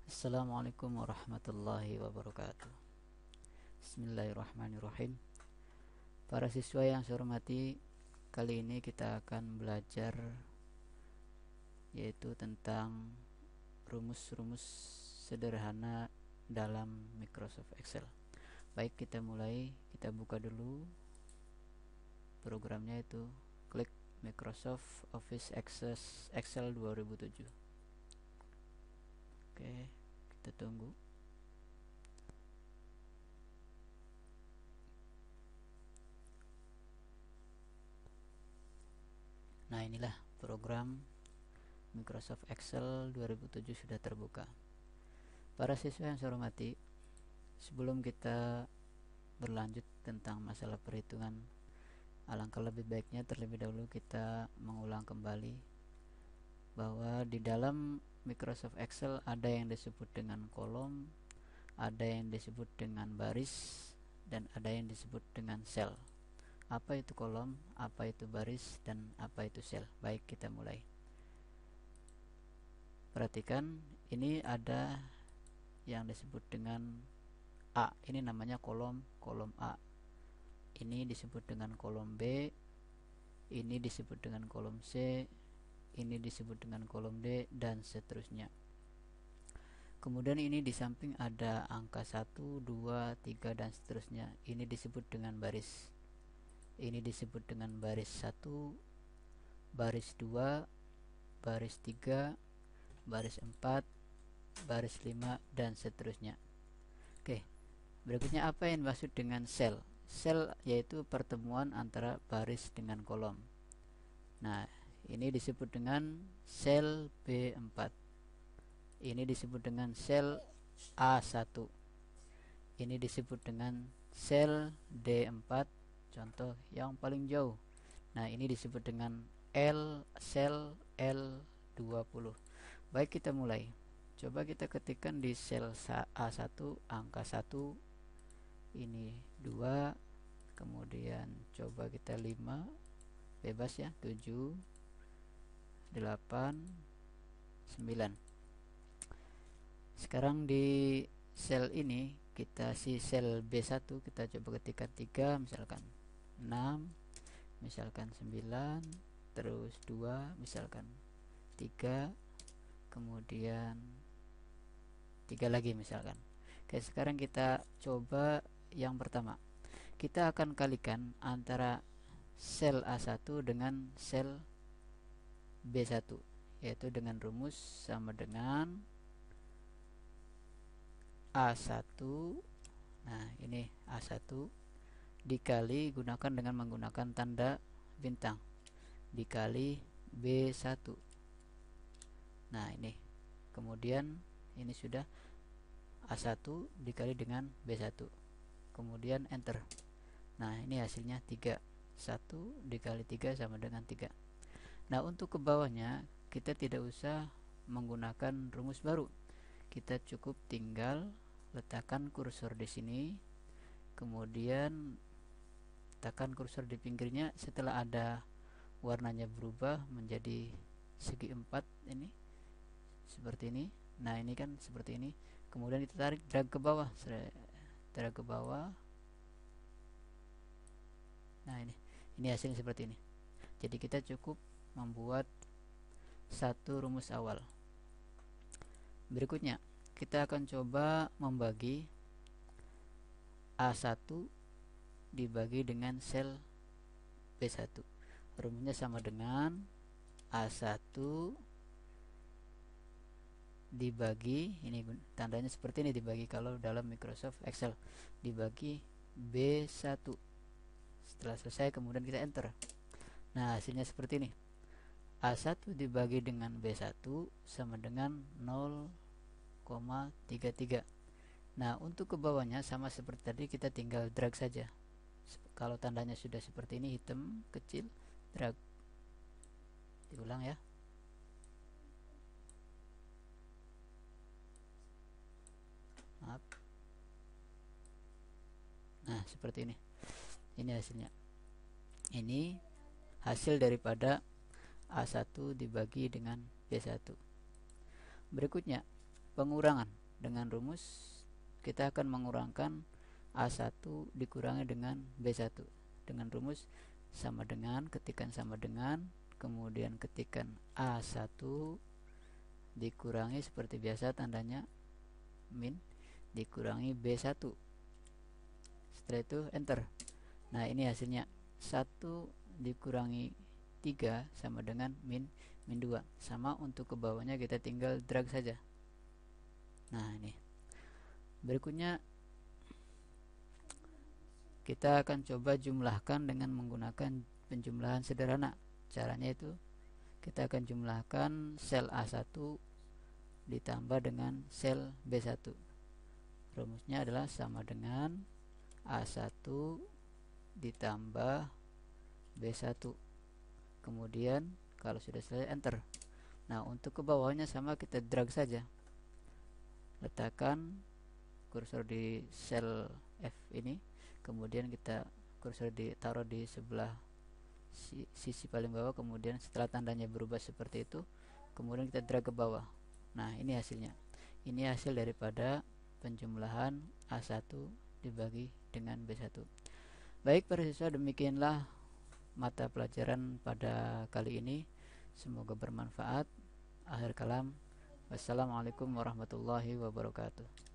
Assalamualaikum warahmatullahi wabarakatuh. Bismillahirrahmanirrahim. Para siswa yang saya hormati, kali ini kita akan belajar yaitu tentang rumus-rumus sederhana dalam Microsoft Excel. Baik, kita mulai. Kita buka dulu programnya, itu klik Microsoft Office Access Excel 2007. Oke, kita tunggu. Nah, inilah program Microsoft Excel 2007 sudah terbuka. Para siswa yang saya hormati, sebelum kita berlanjut tentang masalah perhitungan, alangkah lebih baiknya terlebih dahulu kita mengulang kembali bahwa di dalam Microsoft Excel ada yang disebut dengan kolom, ada yang disebut dengan baris, dan ada yang disebut dengan sel. Apa itu kolom, apa itu baris, dan apa itu sel? Baik, kita mulai. Perhatikan, ini ada yang disebut dengan A. Ini namanya kolom A. Ini disebut dengan kolom B. Ini disebut dengan kolom C. Ini disebut dengan kolom D, dan seterusnya. Kemudian ini di samping ada angka 1, 2, 3, dan seterusnya. Ini disebut dengan baris. Ini disebut dengan baris 1, baris 2, baris 3, baris 4, baris 5, dan seterusnya. Oke, berikutnya apa yang dimaksud dengan sel? Sel yaitu pertemuan antara baris dengan kolom. Nah, ini disebut dengan sel B4. Ini disebut dengan sel A1. Ini disebut dengan sel D4, contoh yang paling jauh. Nah, ini disebut dengan sel L20. Baik, kita mulai. Coba kita ketikkan di sel A1 angka 1, ini 2, kemudian coba kita 5, bebas ya, 7, 8, 9. Sekarang di sel ini kita sel B1 kita coba ketikkan 3, misalkan 6, misalkan 9, terus 2, misalkan 3, kemudian 3 lagi misalkan. Oke, sekarang kita coba yang pertama. Kita akan kalikan antara sel A1 dengan sel B1, yaitu dengan rumus sama dengan A1. Nah, ini A1 dikali, gunakan dengan menggunakan tanda bintang, dikali B1. Nah, ini. Kemudian ini sudah A1 dikali dengan B1. Kemudian enter. Nah, ini hasilnya 3. 1 dikali 3 sama dengan 3. Nah, untuk ke bawahnya kita tidak usah menggunakan rumus baru. Kita cukup tinggal letakkan kursor di sini, kemudian tekan kursor di pinggirnya. Setelah ada warnanya berubah menjadi segi 4, ini seperti ini. Nah, ini kan seperti ini. Kemudian kita tarik, drag ke bawah, drag ke bawah. Nah, ini hasilnya seperti ini. Jadi kita cukup membuat satu rumus awal. Berikutnya kita akan coba membagi A1 dibagi dengan sel B1. Rumusnya sama dengan A1 dibagi, ini tandanya seperti ini, dibagi kalau dalam Microsoft Excel, dibagi B1. Setelah selesai kemudian kita enter. Nah, hasilnya seperti ini. A1 dibagi dengan B1 sama dengan 0,33. Nah, untuk ke bawahnya sama seperti tadi, kita tinggal drag saja. Kalau tandanya sudah seperti ini, hitam kecil, drag. Diulang ya. Maaf. Nah, seperti ini. Ini hasilnya. Ini hasil daripada A1 dibagi dengan B1. Berikutnya pengurangan. Dengan rumus kita akan mengurangkan A1 dikurangi dengan B1 dengan rumus sama dengan, ketikan sama dengan, kemudian ketikan A1 dikurangi seperti biasa tandanya min dikurangi B1. Setelah itu enter. Nah, ini hasilnya 1 dikurangi 3 sama dengan min 2. Sama, untuk ke bawahnya kita tinggal drag saja. Nah, ini berikutnya kita akan coba jumlahkan dengan menggunakan penjumlahan sederhana. Caranya itu kita akan jumlahkan sel A1 ditambah dengan sel B1. Rumusnya adalah sama dengan A1 ditambah B1. Kemudian kalau sudah selesai enter. Nah, untuk ke bawahnya sama, kita drag saja. Letakkan kursor di sel F ini, kemudian kita kursor ditaruh di sebelah sisi paling bawah, kemudian setelah tandanya berubah seperti itu, kemudian kita drag ke bawah. Nah, ini hasilnya. Ini hasil daripada penjumlahan A1 dibagi dengan B1. Baik para siswa, demikianlah mata pelajaran pada kali ini. Semoga bermanfaat. Akhir kalam, wassalamualaikum warahmatullahi wabarakatuh.